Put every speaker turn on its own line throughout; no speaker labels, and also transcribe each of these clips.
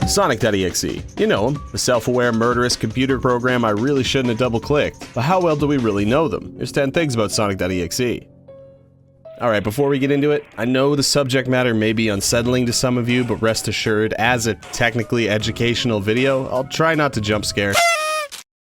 Sonic.exe. You know him, a self-aware, murderous computer program I really shouldn't have double-clicked. But how well do we really know them? There's 10 things about Sonic.exe. Alright, before we get into it, I know the subject matter may be unsettling to some of you, but rest assured, as a technically educational video, I'll try not to jump scare.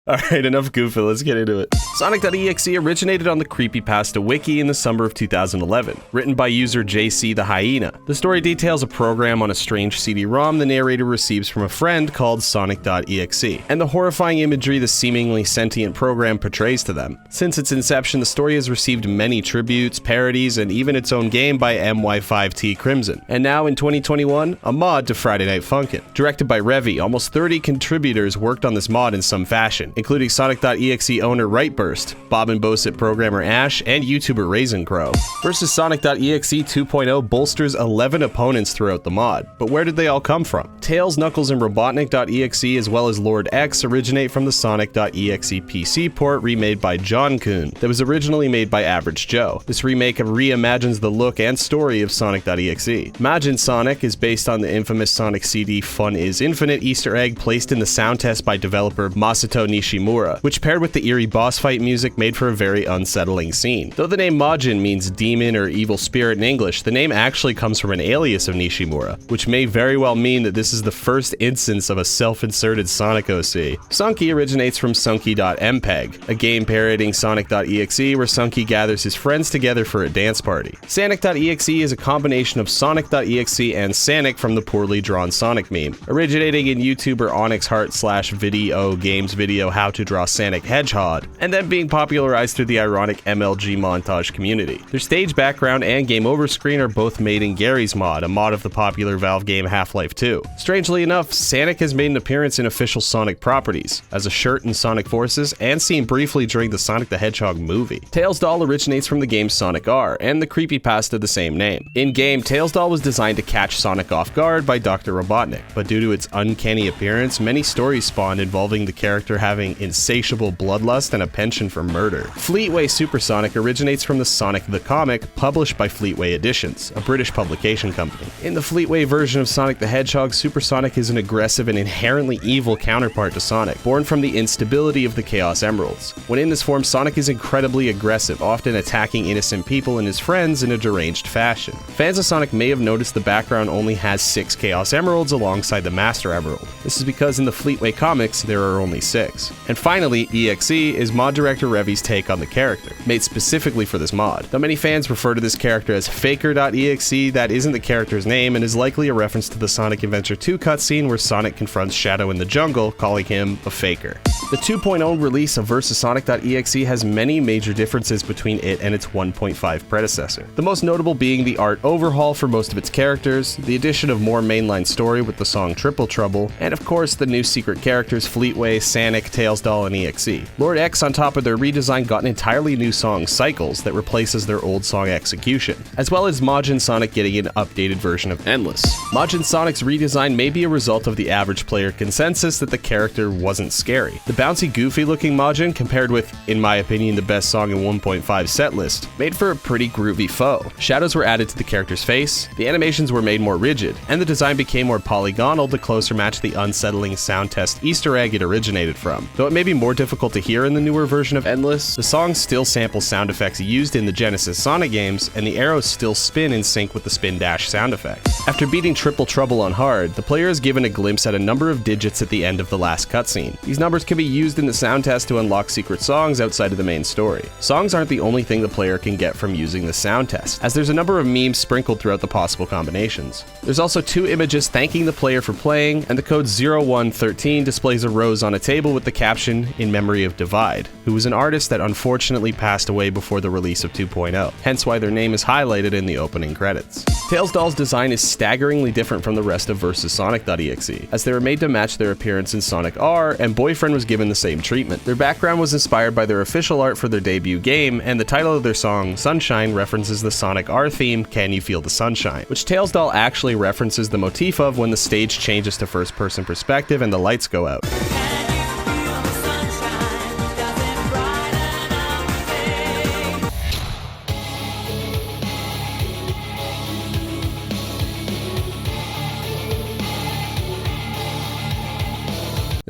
Alright, enough goofing, let's get into it. Sonic.exe originated on the Creepypasta wiki in the summer of 2011, written by user JC the Hyena. The story details a program on a strange CD-ROM the narrator receives from a friend called Sonic.exe, and the horrifying imagery the seemingly sentient program portrays to them. Since its inception, the story has received many tributes, parodies, and even its own game by MY5T Crimson. And now in 2021, a mod to Friday Night Funkin'. Directed by Revy, almost 30 contributors worked on this mod in some fashion, including Sonic.exe owner Rightburst, Bob and Bosit programmer Ash, and YouTuber Raisin Crow. Versus Sonic.exe 2.0 bolsters 11 opponents throughout the mod, but where did they all come from? Tails, Knuckles, and Robotnik.exe as well as Lord X originate from the Sonic.exe PC port remade by John Kuhn that was originally made by Average Joe. This remake reimagines the look and story of Sonic.exe. Imagine Sonic is based on the infamous Sonic CD Fun is Infinite Easter egg placed in the sound test by developer Masato Nishimura, which paired with the eerie boss fight music made for a very unsettling scene. Though the name Majin means demon or evil spirit in English, the name actually comes from an alias of Nishimura, which may very well mean that this is the first instance of a self-inserted Sonic OC. Sunky originates from Sunky.mpeg, a game parodying Sonic.exe where Sunky gathers his friends together for a dance party. Sanic.exe is a combination of Sonic.exe and Sanic from the poorly drawn Sonic meme, originating in YouTuber Onyx Heart / Video Games video How to Draw Sonic Hedgehog, and then being popularized through the ironic MLG montage community. Their stage background and game over screen are both made in Gary's mod, a mod of the popular Valve game Half-Life 2. Strangely enough, Sonic has made an appearance in official Sonic properties, as a shirt in Sonic Forces, and seen briefly during the Sonic the Hedgehog movie. Tails doll originates from the game Sonic R, and the creepypasta the same name. In-game, Tails doll was designed to catch Sonic off guard by Dr. Robotnik, but due to its uncanny appearance, many stories spawned involving the character having insatiable bloodlust and a penchant for murder. Fleetway Supersonic originates from the Sonic the Comic, published by Fleetway Editions, a British publication company. In the Fleetway version of Sonic the Hedgehog, Supersonic is an aggressive and inherently evil counterpart to Sonic, born from the instability of the Chaos Emeralds. When in this form, Sonic is incredibly aggressive, often attacking innocent people and his friends in a deranged fashion. Fans of Sonic may have noticed the background only has 6 Chaos Emeralds alongside the Master Emerald. This is because in the Fleetway comics, there are only 6. And finally, EXE is mod director Revy's take on the character, made specifically for this mod. Though many fans refer to this character as Faker.exe, that isn't the character's name and is likely a reference to the Sonic Adventure 2 cutscene where Sonic confronts Shadow in the jungle, calling him a faker. The 2.0 release of Versus Sonic.exe has many major differences between it and its 1.5 predecessor. The most notable being the art overhaul for most of its characters, the addition of more mainline story with the song Triple Trouble, and of course the new secret characters Fleetway, Sanic, Tails Doll, and EXE. Lord X on top of their redesign got an entirely new song, Cycles, that replaces their old song Execution, as well as Majin Sonic getting an updated version of Endless. Majin Sonic's redesign may be a result of the average player consensus that the character wasn't scary. The bouncy, goofy-looking Majin, compared with, in my opinion, the best song in 1.5 setlist, made for a pretty groovy foe. Shadows were added to the character's face, the animations were made more rigid, and the design became more polygonal to closer match the unsettling sound test Easter egg it originated from. Though it may be more difficult to hear in the newer version of Endless, the song still samples sound effects used in the Genesis Sonic games, and the arrows still spin in sync with the spin dash sound effect. After beating Triple Trouble on hard, the player is given a glimpse at a number of digits at the end of the last cutscene. These numbers can be used in the sound test to unlock secret songs outside of the main story. Songs aren't the only thing the player can get from using the sound test, as there's a number of memes sprinkled throughout the possible combinations. There's also 2 images thanking the player for playing, and the code 0113 displays a rose on a table with the caption, "In memory of Divide," who was an artist that unfortunately passed away before the release of 2.0, hence why their name is highlighted in the opening credits. Tails Doll's design is staggeringly different from the rest of Versus Sonic.exe, as they were made to match their appearance in Sonic R, and Boyfriend was given the same treatment. Their background was inspired by their official art for their debut game, and the title of their song, Sunshine, references the Sonic R theme, Can You Feel the Sunshine, which Tails Doll actually references the motif of when the stage changes to first-person perspective and the lights go out.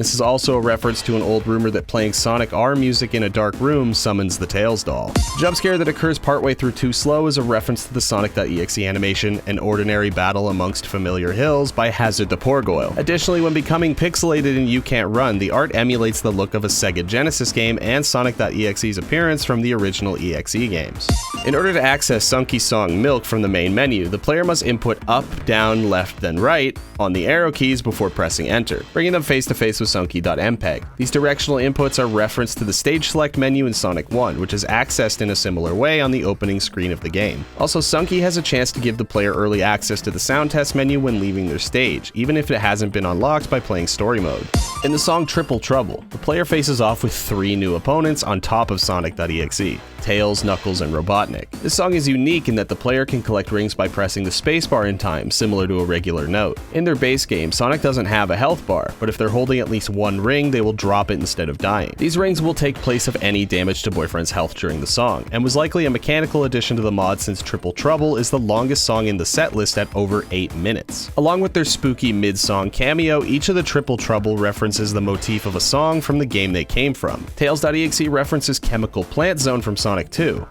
This is also a reference to an old rumor that playing Sonic R music in a dark room summons the Tails doll. The jump scare that occurs partway through Too Slow is a reference to the Sonic.exe animation, An Ordinary Battle Amongst Familiar Hills by Hazard the Porgoyle. Additionally, when becoming pixelated in You Can't Run, the art emulates the look of a Sega Genesis game and Sonic.exe's appearance from the original EXE games. In order to access Sunky's song Milk from the main menu, the player must input up, down, left, then right on the arrow keys before pressing enter, bringing them face to face with Sunky.mpeg. These directional inputs are referenced to the stage select menu in Sonic 1, which is accessed in a similar way on the opening screen of the game. Also, Sunky has a chance to give the player early access to the sound test menu when leaving their stage, even if it hasn't been unlocked by playing story mode. In the song Triple Trouble, the player faces off with 3 new opponents on top of Sonic.exe: Tails, Knuckles, and Robotnik. This song is unique in that the player can collect rings by pressing the spacebar in time, similar to a regular note. In their base game, Sonic doesn't have a health bar, but if they're holding at least 1 ring, they will drop it instead of dying. These rings will take place of any damage to Boyfriend's health during the song, and was likely a mechanical addition to the mod since Triple Trouble is the longest song in the setlist at over 8 minutes. Along with their spooky mid-song cameo, each of the Triple Trouble references the motif of a song from the game they came from. Tails.exe references Chemical Plant Zone from Sonic 2.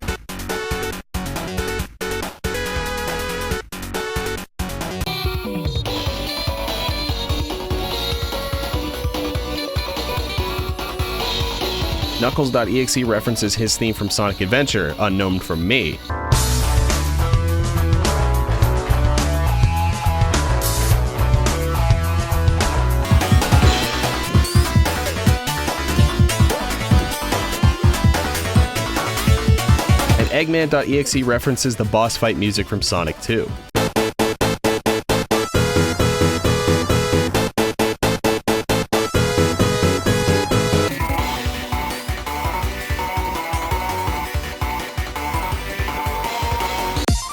Knuckles.exe references his theme from Sonic Adventure, unknown from me. And Eggman.exe references the boss fight music from Sonic 2.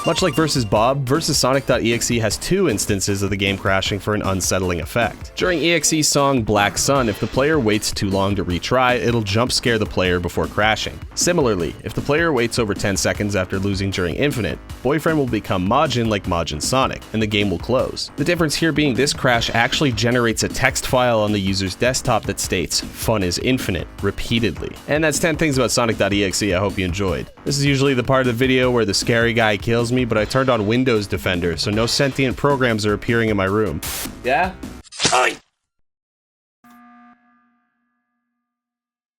Much like Vs. Bob, Vs. Sonic.exe has 2 instances of the game crashing for an unsettling effect. During EXE's song Black Sun, if the player waits too long to retry, it'll jump scare the player before crashing. Similarly, if the player waits over 10 seconds after losing during Infinite, Boyfriend will become Majin like Majin Sonic, and the game will close. The difference here being this crash actually generates a text file on the user's desktop that states, "Fun is infinite," repeatedly. And that's 10 things about Sonic.exe I hope you enjoyed. This is usually the part of the video where the scary guy kills me, but I turned on Windows Defender, so no sentient programs are appearing in my room. Yeah? Oi!